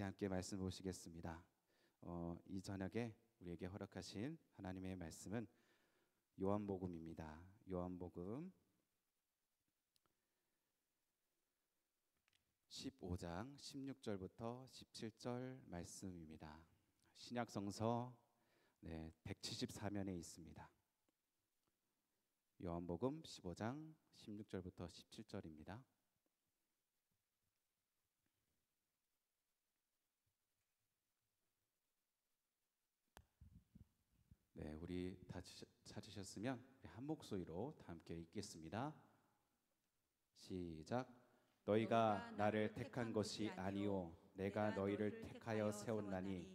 우리 함께 말씀 보시겠습니다. 이 저녁에 우리에게 허락하신 하나님의 말씀은 요한복음입니다. 요한복음 15장 16절부터 17절 말씀입니다. 신약성서 174면에 있습니다. 요한복음 15장 16절부터 17절입니다. 우리 다 찾으셨으면 한 목소리로 다 함께 읽겠습니다. 시작. 너희가 나를 택한 것이 아니요 내가 너희를 택하여 세웠나니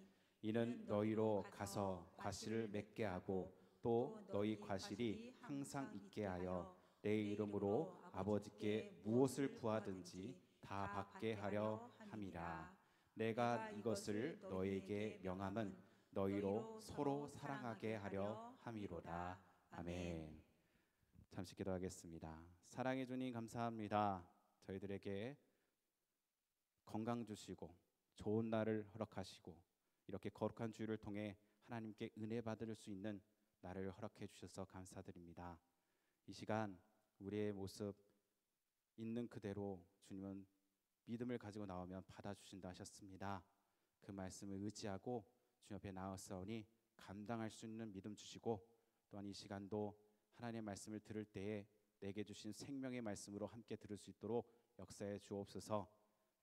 이는 너희로 가서 과실을 맺게 하고 또 너희 과실이 항상 있게 하여 내 이름으로 아버지께 무엇을 구하든지 다 받게 하려 함이라. 내가 이것을 너희에게 명함은 너희로 서로 사랑하게 하려 함이로다. 아멘. 잠시 기도하겠습니다. 사랑해 주님 감사합니다. 저희들에게 건강 주시고 좋은 날을 허락하시고 이렇게 거룩한 주일을 통해 하나님께 은혜 받을 수 있는 날을 허락해 주셔서 감사드립니다. 이 시간 우리의 모습 있는 그대로 주님은 믿음을 가지고 나오면 받아주신다 하셨습니다. 그 말씀을 의지하고 주님 앞에 나아서오니 감당할 수 있는 믿음 주시고, 또한 이 시간도 하나님의 말씀을 들을 때에 내게 주신 생명의 말씀으로 함께 들을 수 있도록 역사해 주옵소서.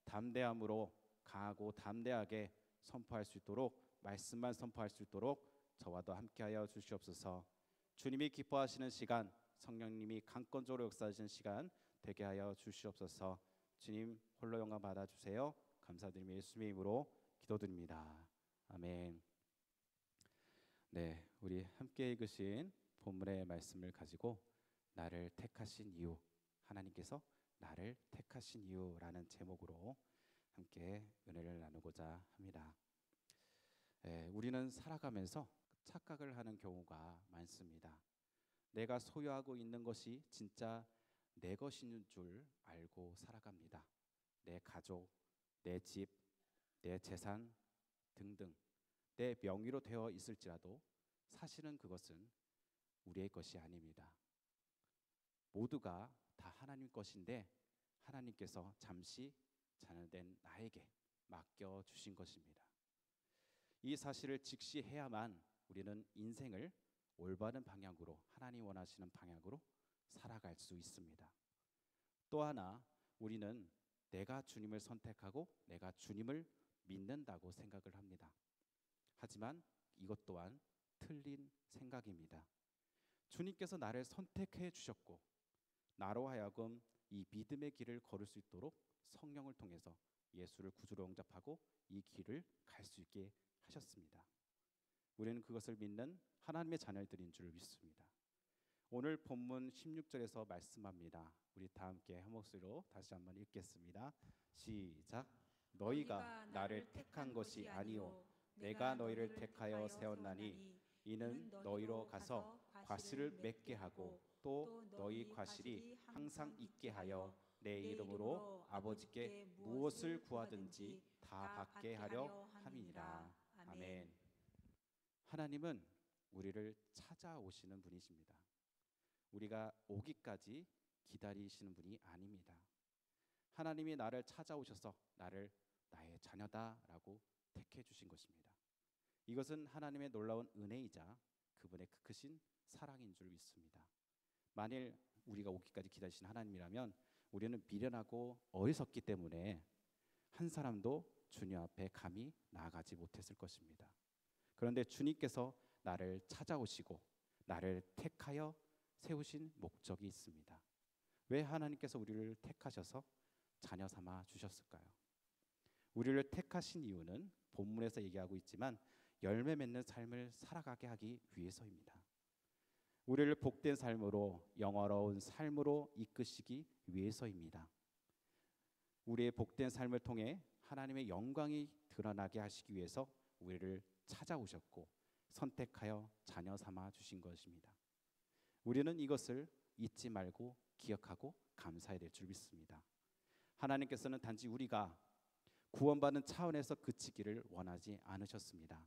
담대함으로 강하고 담대하게 선포할 수 있도록, 말씀만 선포할 수 있도록 저와도 함께하여 주시옵소서. 주님이 기뻐하시는 시간, 성령님이 강권적으로 역사하시는 시간 되게 하여 주시옵소서. 주님 홀로 영광 받아주세요. 감사드리며 예수님의 이름으로 기도드립니다. 아멘. 우리 함께 읽으신 본문의 말씀을 가지고 나를 택하신 이유, 하나님께서 나를 택하신 이유라는 제목으로 함께 은혜를 나누고자 합니다. 우리는 살아가면서 착각을 하는 경우가 많습니다. 내가 소유하고 있는 것이 진짜 내 것인 줄 알고 살아갑니다. 내 가족, 내 집, 내 재산 등등 내 명의로 되어 있을지라도 사실은 그것은 우리의 것이 아닙니다. 모두가 다 하나님 것인데 하나님께서 잠시 자녀된 나에게 맡겨주신 것입니다. 이 사실을 직시해야만 우리는 인생을 올바른 방향으로, 하나님 원하시는 방향으로 살아갈 수 있습니다. 또 하나, 우리는 내가 주님을 선택하고 내가 주님을 믿는다고 생각을 합니다. 하지만 이것 또한 틀린 생각입니다. 주님께서 나를 선택해 주셨고 나로 하여금 이 믿음의 길을 걸을 수 있도록 성령을 통해서 예수를 구주로 영접하고 이 길을 갈 수 있게 하셨습니다. 우리는 그것을 믿는 하나님의 자녀들인 줄 믿습니다. 오늘 본문 16절에서 말씀합니다. 우리 다 함께 한 목소리로 다시 한번 읽겠습니다. 시작. 너희가 나를 택한 것이 아니요 내가 너희를 택하여 세웠나니 이는 너희로 가서 과실을 맺게 하고 또 너희 과실이 항상 있게 하여 내 이름으로 아버지께 무엇을 구하든지 다 받게 하려 함이니라. 아멘. 하나님은 우리를 찾아오시는 분이십니다. 우리가 오기까지 기다리시는 분이 아닙니다. 하나님이 나를 찾아오셔서 나를 나의 자녀다라고 택해 주신 것입니다. 이것은 하나님의 놀라운 은혜이자 그분의 크신 사랑인 줄 믿습니다. 만일 우리가 오기까지 기다리신 하나님이라면 우리는 미련하고 어리석기 때문에 한 사람도 주님 앞에 감히 나아가지 못했을 것입니다. 그런데 주님께서 나를 찾아오시고 나를 택하여 세우신 목적이 있습니다. 왜 하나님께서 우리를 택하셔서 자녀 삼아 주셨을까요? 우리를 택하신 이유는 본문에서 얘기하고 있지만 열매 맺는 삶을 살아가게 하기 위해서입니다. 우리를 복된 삶으로, 영화로운 삶으로 이끄시기 위해서입니다. 우리의 복된 삶을 통해 하나님의 영광이 드러나게 하시기 위해서 우리를 찾아오셨고 선택하여 자녀 삼아 주신 것입니다. 우리는 이것을 잊지 말고 기억하고 감사해야 될 줄 믿습니다. 하나님께서는 단지 우리가 구원받는 차원에서 그치기를 원하지 않으셨습니다.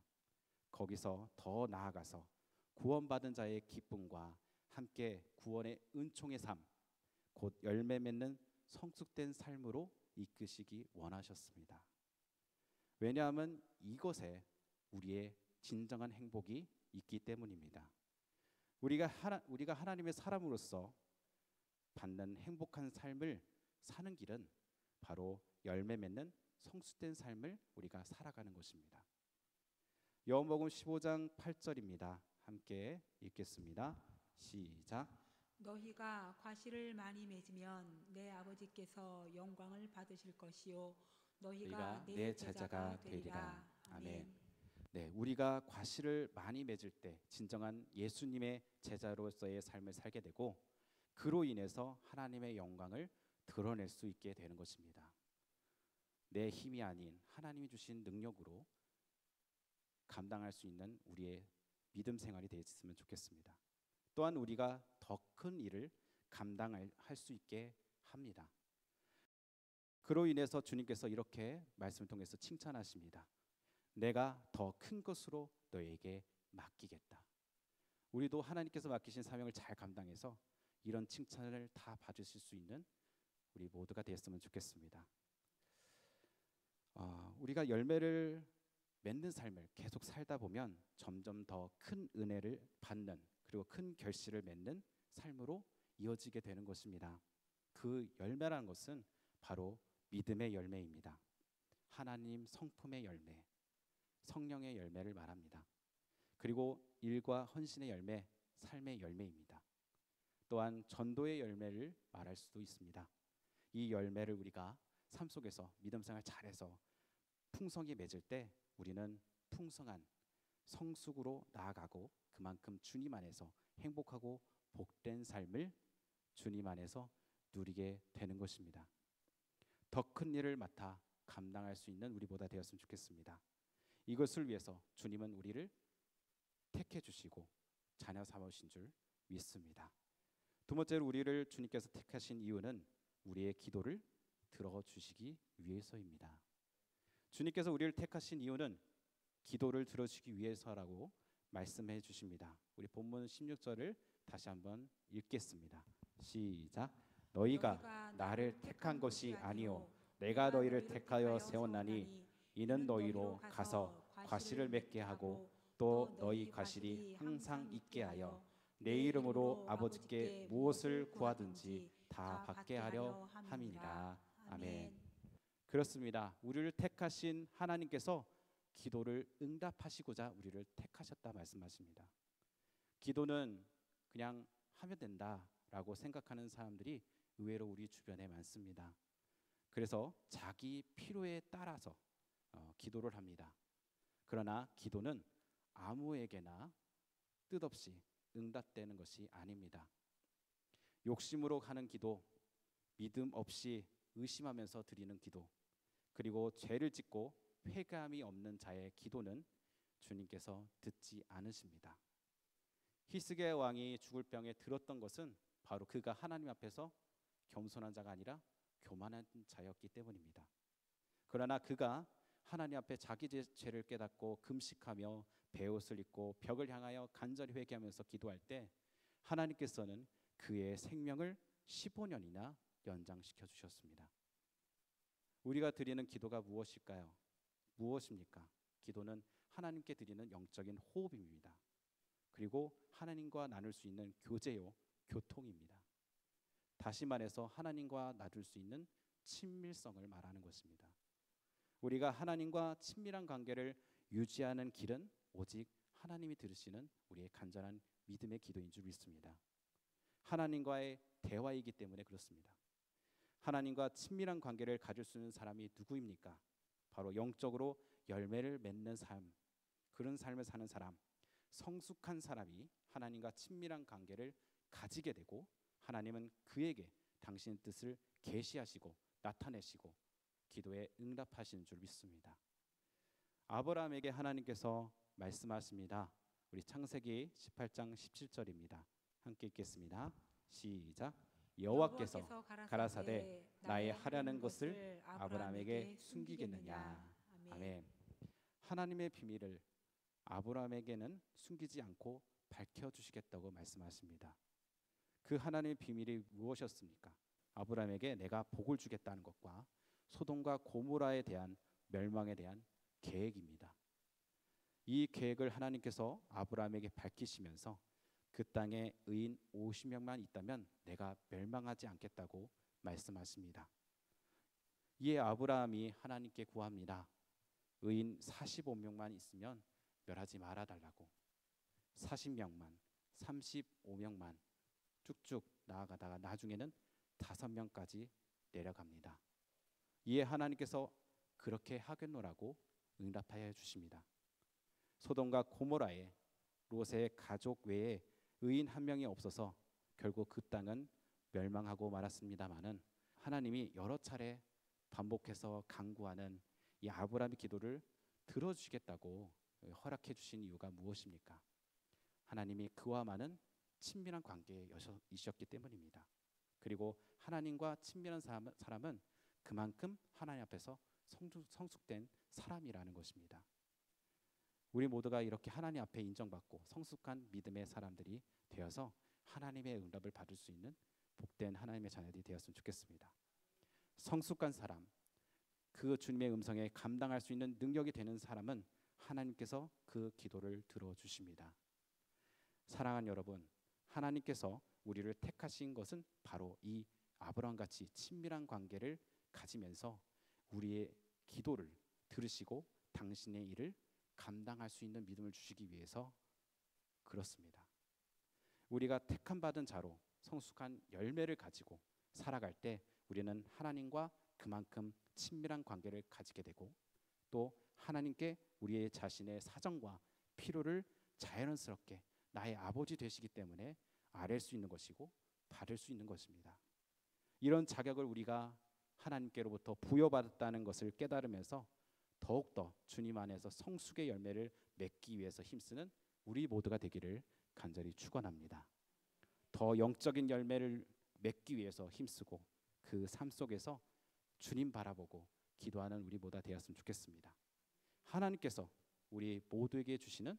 거기서 더 나아가서 구원받은 자의 기쁨과 함께 구원의 은총의 삶, 곧 열매 맺는 성숙된 삶으로 이끄시기 원하셨습니다. 왜냐하면 이것에 우리의 진정한 행복이 있기 때문입니다. 우리가 하나님의 사람으로서 받는 행복한 삶을 사는 길은 바로 열매 맺는 성숙된 삶을 우리가 살아가는 것입니다. 요한복음 15장 8절입니다. 함께 읽겠습니다. 시작. 너희가 과실을 많이 맺으면 내 아버지께서 영광을 받으실 것이요 너희가 내 제자가 되리라. 아멘. 네, 우리가 과실을 많이 맺을 때 진정한 예수님의 제자로서의 삶을 살게 되고 그로 인해서 하나님의 영광을 드러낼 수 있게 되는 것입니다. 내 힘이 아닌 하나님이 주신 능력으로 감당할 수 있는 우리의 믿음 생활이 되었으면 좋겠습니다. 또한 우리가 더 큰 일을 감당할 수 있게 합니다. 그로 인해서 주님께서 이렇게 말씀을 통해서 칭찬하십니다. 내가 더 큰 것으로 너에게 맡기겠다. 우리도 하나님께서 맡기신 사명을 잘 감당해서 이런 칭찬을 다 받으실 수 있는 우리 모두가 되었으면 좋겠습니다. 우리가 열매를 맺는 삶을 계속 살다 보면 점점 더 큰 은혜를 받는 그리고 큰 결실을 맺는 삶으로 이어지게 되는 것입니다. 그 열매라는 것은 바로 믿음의 열매입니다. 하나님 성품의 열매, 성령의 열매를 말합니다. 그리고 일과 헌신의 열매, 삶의 열매입니다. 또한 전도의 열매를 말할 수도 있습니다. 이 열매를 우리가 삶 속에서 믿음 생활 잘해서 풍성히 맺을 때 우리는 풍성한 성숙으로 나아가고 그만큼 주님 안에서 행복하고 복된 삶을 주님 안에서 누리게 되는 것입니다. 더 큰 일을 맡아 감당할 수 있는 우리보다 되었으면 좋겠습니다. 이것을 위해서 주님은 우리를 택해 주시고 자녀 삼으신 줄 믿습니다. 두 번째로 우리를 주님께서 택하신 이유는 우리의 기도를 들어주시기 위해서입니다. 주님께서 우리를 택하신 이유는 기도를 들어주시기 위해서라고 말씀해 주십니다. 우리 본문 16절을 다시 한번 읽겠습니다. 시작. 너희가 나를 택한 것이 아니요 내가 너희를 택하여 세웠나니 이는 너희로 가서 과실을 맺게 하고 또 너희 과실이 항상 있게 하여 내 이름으로 아버지께 무엇을 구하든지 다 받게 하려 함이니라. 아멘. 그렇습니다. 우리를 택하신 하나님께서 기도를 응답하시고자 우리를 택하셨다 말씀하십니다. 기도는 그냥 하면 된다라고 생각하는 사람들이 의외로 우리 주변에 많습니다. 그래서 자기 필요에 따라서 기도를 합니다. 그러나 기도는 아무에게나 뜻없이 응답되는 것이 아닙니다. 욕심으로 하는 기도, 믿음 없이 의심하면서 드리는 기도, 그리고 죄를 짓고 회개함이 없는 자의 기도는 주님께서 듣지 않으십니다. 히스기야 왕이 죽을 병에 들었던 것은 바로 그가 하나님 앞에서 겸손한 자가 아니라 교만한 자였기 때문입니다. 그러나 그가 하나님 앞에 자기 죄를 깨닫고 금식하며 베옷을 입고 벽을 향하여 간절히 회개하면서 기도할 때 하나님께서는 그의 생명을 15년이나 연장시켜 주셨습니다. 우리가 드리는 기도가 무엇일까요? 무엇입니까? 기도는 하나님께 드리는 영적인 호흡입니다. 그리고 하나님과 나눌 수 있는 교제요, 교통입니다. 다시 말해서 하나님과 나눌 수 있는 친밀성을 말하는 것입니다. 우리가 하나님과 친밀한 관계를 유지하는 길은 오직 하나님이 들으시는 우리의 간절한 믿음의 기도인 줄 믿습니다. 하나님과의 대화이기 때문에 그렇습니다. 하나님과 친밀한 관계를 가질 수 있는 사람이 누구입니까? 바로 영적으로 열매를 맺는 삶, 그런 삶을 사는 사람, 성숙한 사람이 하나님과 친밀한 관계를 가지게 되고 하나님은 그에게 당신의 뜻을 계시하시고 나타내시고 기도에 응답하시는 줄 믿습니다. 아브라함에게 하나님께서 말씀하십니다. 우리 창세기 18장 17절입니다. 함께 읽겠습니다. 시작. 여호와께서 가라사대 나의 하려는 것을 아브라함에게 숨기겠느냐. 아멘. 하나님의 비밀을 아브라함에게는 숨기지 않고 밝혀주시겠다고 말씀하십니다. 그 하나님의 비밀이 무엇이었습니까? 아브라함에게 내가 복을 주겠다는 것과 소돔과 고모라에 대한 멸망에 대한 계획입니다. 이 계획을 하나님께서 아브라함에게 밝히시면서 그 땅에 의인 50명만 있다면 내가 멸망하지 않겠다고 말씀하십니다. 이에 아브라함이 하나님께 구합니다. 의인 45명만 있으면 멸하지 말아달라고. 40명만, 35명만 쭉쭉 나아가다가 나중에는 5명까지 내려갑니다. 이에 하나님께서 그렇게 하겠노라고 응답하여 주십니다. 소돔과 고모라에 롯의 가족 외에 의인 한 명이 없어서 결국 그 땅은 멸망하고 말았습니다마는 하나님이 여러 차례 반복해서 간구하는 이 아브라함의 기도를 들어주시겠다고 허락해 주신 이유가 무엇입니까? 하나님이 그와 많은 친밀한 관계에 있었기 때문입니다. 그리고 하나님과 친밀한 사람은 그만큼 하나님 앞에서 성숙된 사람이라는 것입니다. 우리 모두가 이렇게 하나님 앞에 인정받고 성숙한 믿음의 사람들이 되어서 하나님의 응답을 받을 수 있는 복된 하나님의 자녀들이 되었으면 좋겠습니다. 성숙한 사람, 그 주님의 음성에 감당할 수 있는 능력이 되는 사람은 하나님께서 그 기도를 들어주십니다. 사랑하는 여러분, 하나님께서 우리를 택하신 것은 바로 이 아브라함같이 친밀한 관계를 가지면서 우리의 기도를 들으시고 당신의 일을 감당할 수 있는 믿음을 주시기 위해서 그렇습니다. 우리가 택함 받은 자로 성숙한 열매를 가지고 살아갈 때 우리는 하나님과 그만큼 친밀한 관계를 가지게 되고 또 하나님께 우리의 자신의 사정과 필요를 자연스럽게 나의 아버지 되시기 때문에 아뢰 수 있는 것이고 받을 수 있는 것입니다. 이런 자격을 우리가 하나님께로부터 부여받았다는 것을 깨달으면서 더욱더 주님 안에서 성숙의 열매를 맺기 위해서 힘쓰는 우리 모두가 되기를 간절히 축원합니다. 더 영적인 열매를 맺기 위해서 힘쓰고 그 삶 속에서 주님 바라보고 기도하는 우리 모두가 되었으면 좋겠습니다. 하나님께서 우리 모두에게 주시는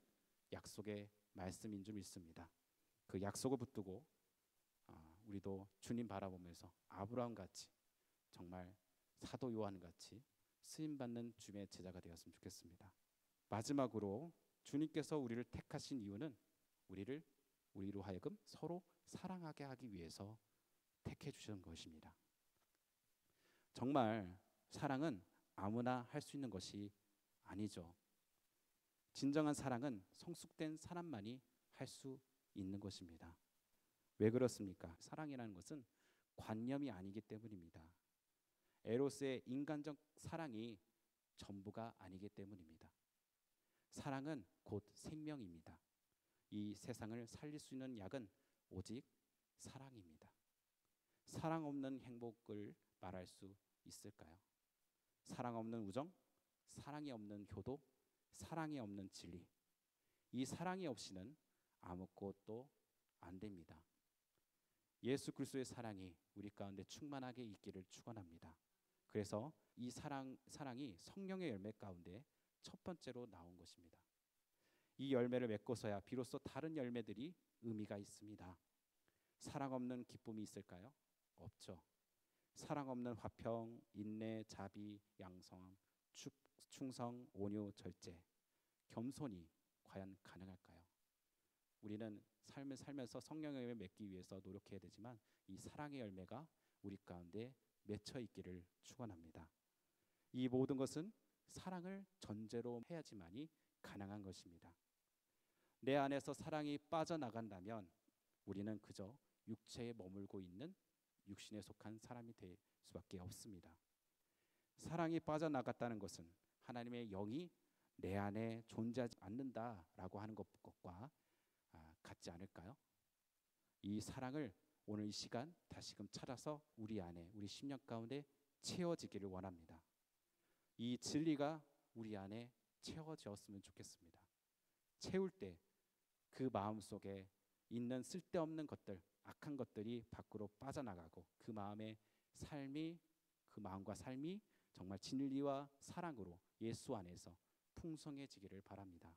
약속의 말씀인 줄 믿습니다. 그 약속을 붙들고 우리도 주님 바라보면서 아브라함 같이 정말 사도 요한 같이 쓰임 받는 주님의 제자가 되었으면 좋겠습니다. 마지막으로 주님께서 우리를 택하신 이유는 우리로 하여금 서로 사랑하게 하기 위해서 택해 주신 것입니다. 정말 사랑은 아무나 할 수 있는 것이 아니죠. 진정한 사랑은 성숙된 사람만이 할 수 있는 것입니다. 왜 그렇습니까? 사랑이라는 것은 관념이 아니기 때문입니다. 에로스의 인간적 사랑이 전부가 아니기 때문입니다. 사랑은 곧 생명입니다. 이 세상을 살릴 수 있는 약은 오직 사랑입니다. 사랑 없는 행복을 말할 수 있을까요? 사랑 없는 우정, 사랑이 없는 효도, 사랑이 없는 진리. 이 사랑이 없이는 아무것도 안 됩니다. 예수 그리스도의 사랑이 우리 가운데 충만하게 있기를 축원합니다. 그래서 이 사랑이 성령의 열매 가운데 첫 번째로 나온 것입니다. 이 열매를 맺고서야 비로소 다른 열매들이 의미가 있습니다. 사랑 없는 기쁨이 있을까요? 없죠. 사랑 없는 화평, 인내, 자비, 양성함, 충성, 온유, 절제, 겸손이 과연 가능할까요? 우리는 삶을 살면서 성령의 열매 맺기 위해서 노력해야 되지만 이 사랑의 열매가 우리 가운데 맺혀 있기를 축원합니다. 이 모든 것은 사랑을 전제로 해야지만이 가능한 것입니다. 내 안에서 사랑이 빠져나간다면 우리는 그저 육체에 머물고 있는 육신에 속한 사람이 될 수밖에 없습니다. 사랑이 빠져나갔다는 것은 하나님의 영이 내 안에 존재하지 않는다라고 하는 것과 같지 않을까요? 이 사랑을 오늘 이 시간 다시금 찾아서 우리 안에 우리 심령 가운데 채워지기를 원합니다. 이 진리가 우리 안에 채워졌으면 좋겠습니다. 채울 때 그 마음속에 있는 쓸데없는 것들, 악한 것들이 밖으로 빠져나가고 그 마음과 삶이 정말 진리와 사랑으로 예수 안에서 풍성해지기를 바랍니다.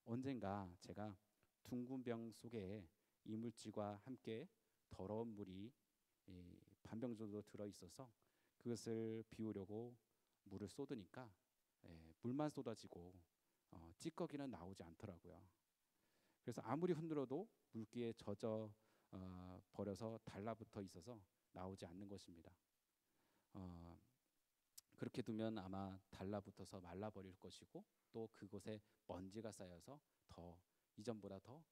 언젠가 제가 둥근 병 속에 이물질과 함께 더러운 물이 반병 정도 들어 있어서 그것을 비우려고 물을 쏟으니까 물만 쏟아지고 찌꺼기는 나오지 않더라고요. 그래서 아무리 흔들어도 물기에 젖어 버려서 달라붙어 있어서 나오지 않는 것입니다. 그렇게 두면 아마 달라붙어서 말라버릴 것이고 또 그곳에 먼지가 쌓여서 더 이전보다 더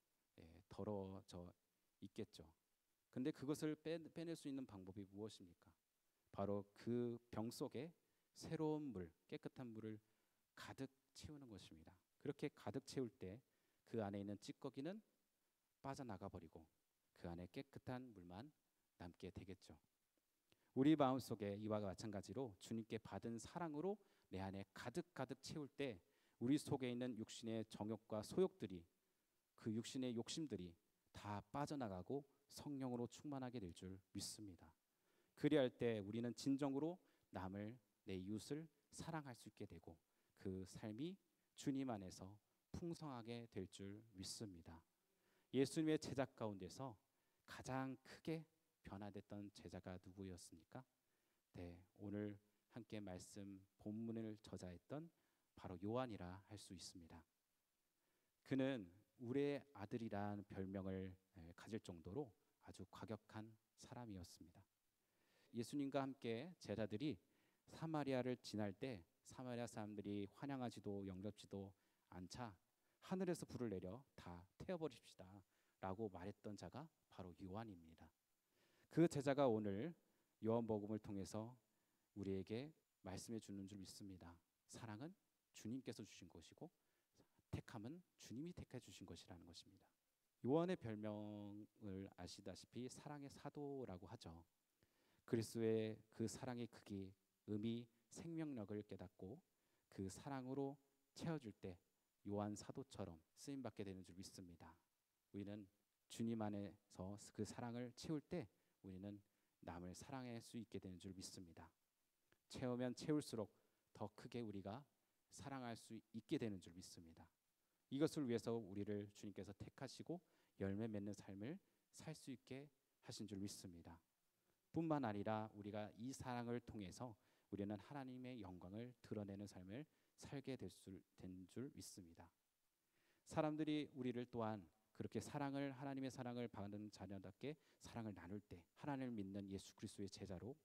더러워져 있겠죠. 근데 그것을 빼낼 수 있는 방법이 무엇입니까? 바로 그 병 속에 새로운 물, 깨끗한 물을 가득 채우는 것입니다. 그렇게 가득 채울 때 그 안에 있는 찌꺼기는 빠져나가 버리고 그 안에 깨끗한 물만 남게 되겠죠. 우리 마음속에 이와 마찬가지로 주님께 받은 사랑으로 내 안에 가득 채울 때 우리 속에 있는 육신의 정욕과 소욕들이 그 육신의 욕심들이 다 빠져나가고 성령으로 충만하게 될 줄 믿습니다. 그리할 때 우리는 진정으로 내 이웃을 사랑할 수 있게 되고 그 삶이 주님 안에서 풍성하게 될 줄 믿습니다. 예수님의 제자 가운데서 가장 크게 변화됐던 제자가 누구였습니까? 네, 오늘 함께 말씀 본문을 저자했던 바로 요한이라 할 수 있습니다. 그는 우리의 아들이란 별명을 가질 정도로 아주 과격한 사람이었습니다. 예수님과 함께 제자들이 사마리아를 지날 때 사마리아 사람들이 환영하지도 영접지도 않자 하늘에서 불을 내려 다 태워버립시다 라고 말했던 자가 바로 요한입니다. 그 제자가 오늘 요한복음을 통해서 우리에게 말씀해 주는 줄 믿습니다. 사랑은 주님께서 주신 것이고 택함은 주님이 택해 주신 것이라는 것입니다. 요한의 별명을 아시다시피 사랑의 사도라고 하죠. 그리스도의 그 사랑의 크기, 의미, 생명력을 깨닫고 그 사랑으로 채워줄 때 요한 사도처럼 쓰임받게 되는 줄 믿습니다. 우리는 주님 안에서 그 사랑을 채울 때 우리는 남을 사랑할 수 있게 되는 줄 믿습니다. 채우면 채울수록 더 크게 우리가 사랑할 수 있게 되는 줄 믿습니다. 이것을 위해서 우리를 주님께서 택하시고 열매 맺는 삶을 살 수 있게 하신 줄 믿습니다. 뿐만 아니라 우리가 이 사랑을 통해서 우리는 하나님의 영광을 드러내는 삶을 살게 된 줄 믿습니다. 사람들이 우리를 또한 그렇게 하나님의 사랑을 받는 자녀답게 사랑을 나눌 때 하나님을 믿는 예수 그리스도의 제자로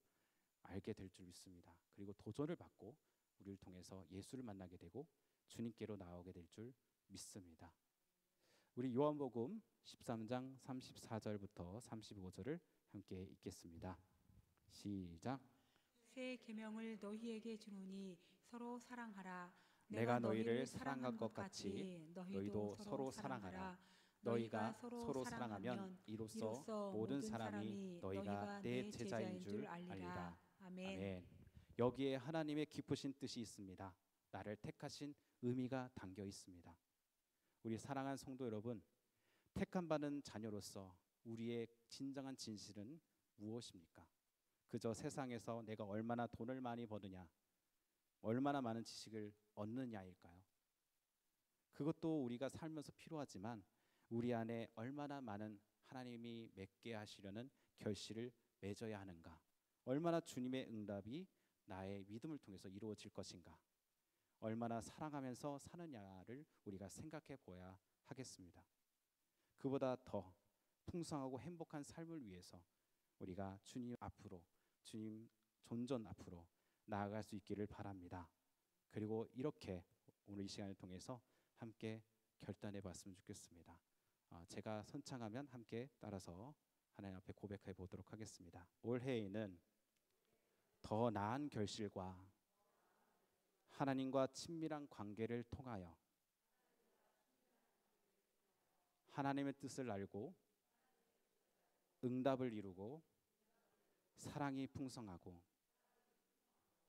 알게 될 줄 믿습니다. 그리고 도전을 받고 우리를 통해서 예수를 만나게 되고 주님께로 나오게 될 줄 믿습니다. 우리 요한복음 13장 34절부터 35절을 함께 읽겠습니다. 시작. 새 계명을 너희에게 주노니 서로 사랑하라. 내가 너희를 사랑한 것 같이 너희도 서로 사랑하라. 너희가 서로 사랑하면 이로써 모든 사람이 너희가 내 제자인 줄 알리라. 아멘. 여기에 하나님의 깊으신 뜻이 있습니다. 나를 택하신 의미가 담겨 있습니다. 우리 사랑하는 성도 여러분, 택함 받은 자녀로서 우리의 진정한 진실은 무엇입니까? 그저 세상에서 내가 얼마나 돈을 많이 버느냐, 얼마나 많은 지식을 얻느냐일까요? 그것도 우리가 살면서 필요하지만 우리 안에 얼마나 많은 하나님이 맺게 하시려는 결실을 맺어야 하는가, 얼마나 주님의 응답이 나의 믿음을 통해서 이루어질 것인가, 얼마나 사랑하면서 사느냐를 우리가 생각해 보아야 하겠습니다. 그보다 더 풍성하고 행복한 삶을 위해서 우리가 주님 앞으로, 주님 존전 앞으로 나아갈 수 있기를 바랍니다. 그리고 이렇게 오늘 이 시간을 통해서 함께 결단해 봤으면 좋겠습니다. 제가 선창하면 함께 따라서 하나님 앞에 고백해 보도록 하겠습니다. 올해에는 더 나은 결실과 하나님과 친밀한 관계를 통하여 하나님의 뜻을 알고 응답을 이루고 사랑이 풍성하고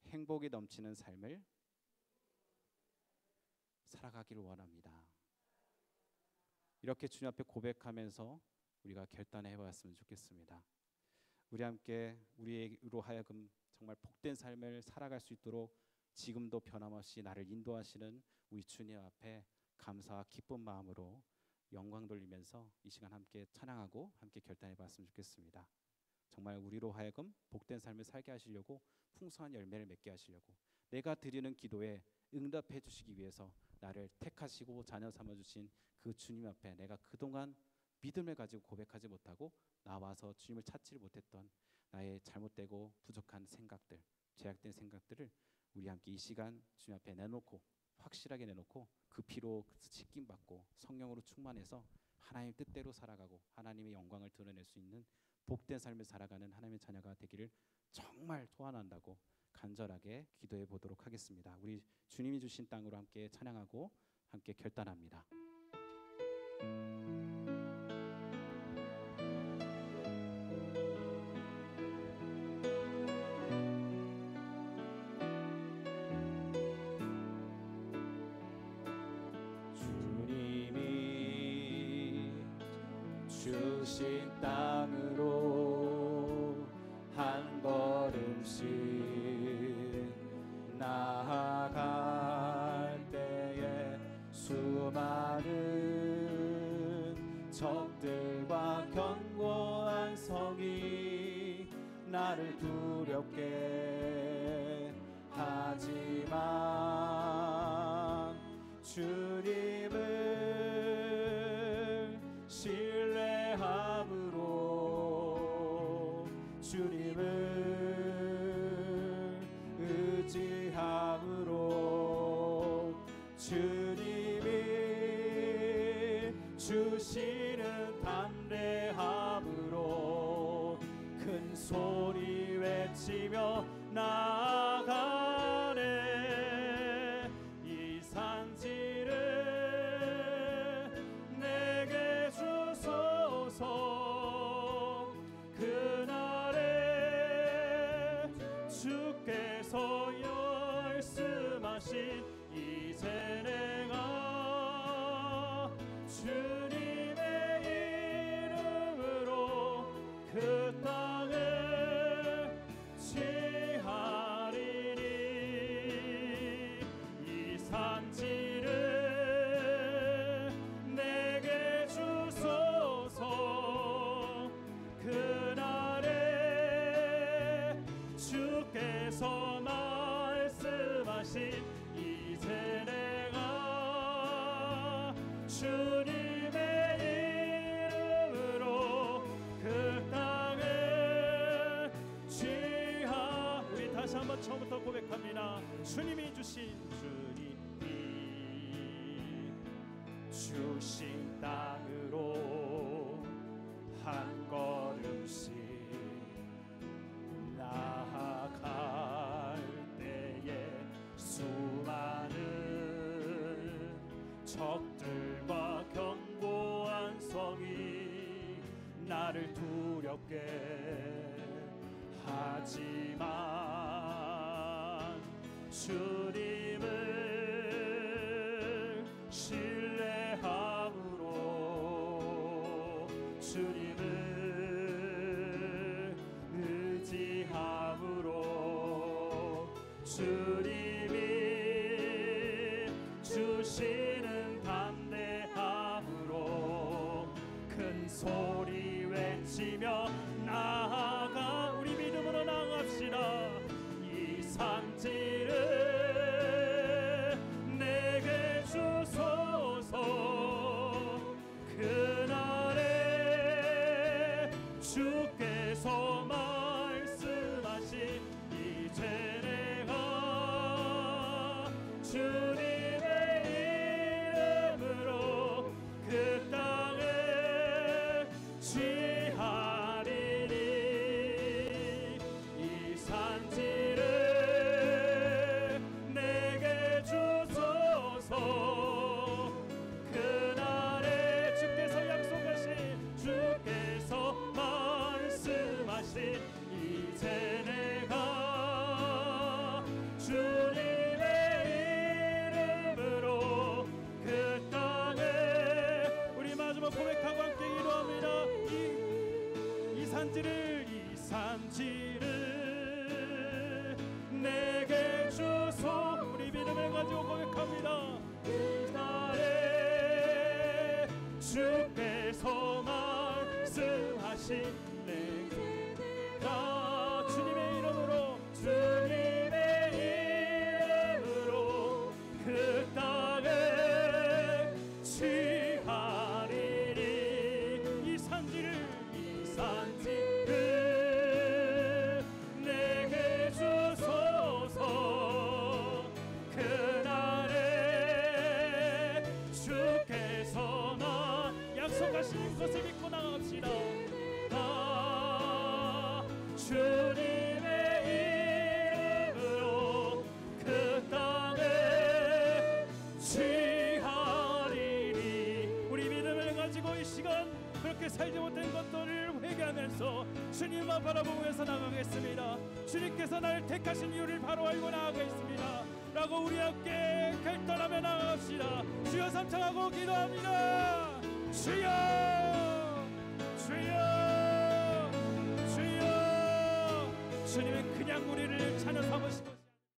행복이 넘치는 삶을 살아가기를 원합니다. 이렇게 주님 앞에 고백하면서 우리가 결단해 보았으면 좋겠습니다. 우리 함께 우리로 하여금 정말 복된 삶을 살아갈 수 있도록 지금도 변함없이 나를 인도하시는 우리 주님 앞에 감사와 기쁜 마음으로 영광 돌리면서 이 시간 함께 찬양하고 함께 결단해 봤으면 좋겠습니다. 정말 우리로 하여금 복된 삶을 살게 하시려고 풍성한 열매를 맺게 하시려고 내가 드리는 기도에 응답해 주시기 위해서 나를 택하시고 자녀 삼아 주신 그 주님 앞에 내가 그동안 믿음을 가지고 고백하지 못하고 나와서 주님을 찾지를 못했던 나의 잘못되고 부족한 생각들, 죄악된 생각들을 우리 함께 이 시간 주님 앞에 내놓고 확실하게 내놓고 그 피로 씻김받고 성령으로 충만해서 하나님 뜻대로 살아가고 하나님의 영광을 드러낼 수 있는 복된 삶을 살아가는 하나님의 자녀가 되기를 정말 소원한다고 간절하게 기도해 보도록 하겠습니다. 우리 주님이 주신 땅으로 함께 찬양하고 함께 결단합니다. 주신 땅으로 한 걸음씩 나아갈 때에 수많은 적들과 견고한 성이 나를 두렵게 하지만 주님을 신뢰함으로 주님을 의지함으로 주님이 주시는 담대함으로 큰 소리 외치며 나아가네. 이 산지를 내게 주소서. 그날에 주께서 말씀하신 이제 내가 주님의 이름으로 그 땅을 취하리니. 이 산지를 내게 주소서. 그날에 주께서 말씀하신 이제 내가 주님의 이름으로 그 땅을 취하. 우리 다시 한번 처음부터 고백합니다. 주님이 주신 땅으로 한 걸음씩 나아갈 때에 수많은 적들과 견고한 성이 나를 두렵게 하지만 주님을 신뢰함으로 주님을 의지함으로 주님이 주시는 담대함으로 큰 소리 외치며 나아가. 우리 믿음으로 나아갑시다. 이 산지를 내게 주소서. 그날에 주께서 말씀하신 이제 내가 산지를 내게 주소. 우리 믿음을 가지고 고백합니다. 그날에 주께서 말씀하신 내가 주님의 이름으로 그 땅에 취하리니 이 산지를 내게 주소서. 그날에 주께서 나 약속하신 것을 믿고 나갑시다. 주님의 이름으로 그 땅에 취하리니. 우리 믿음을 가지고 이 시간 그렇게 살지 못한 것들을 회개하면서 주님만 바라보면서 나가겠습니다. 주님께서 나를 택하신 이유를 바로 알고 나가겠습니다 라고 우리 함께 결단하며 나갑시다. 주여 삼창하고 기도합니다. 주여 주여 주여. 주님은 그냥 우리를 찬양 삼으시고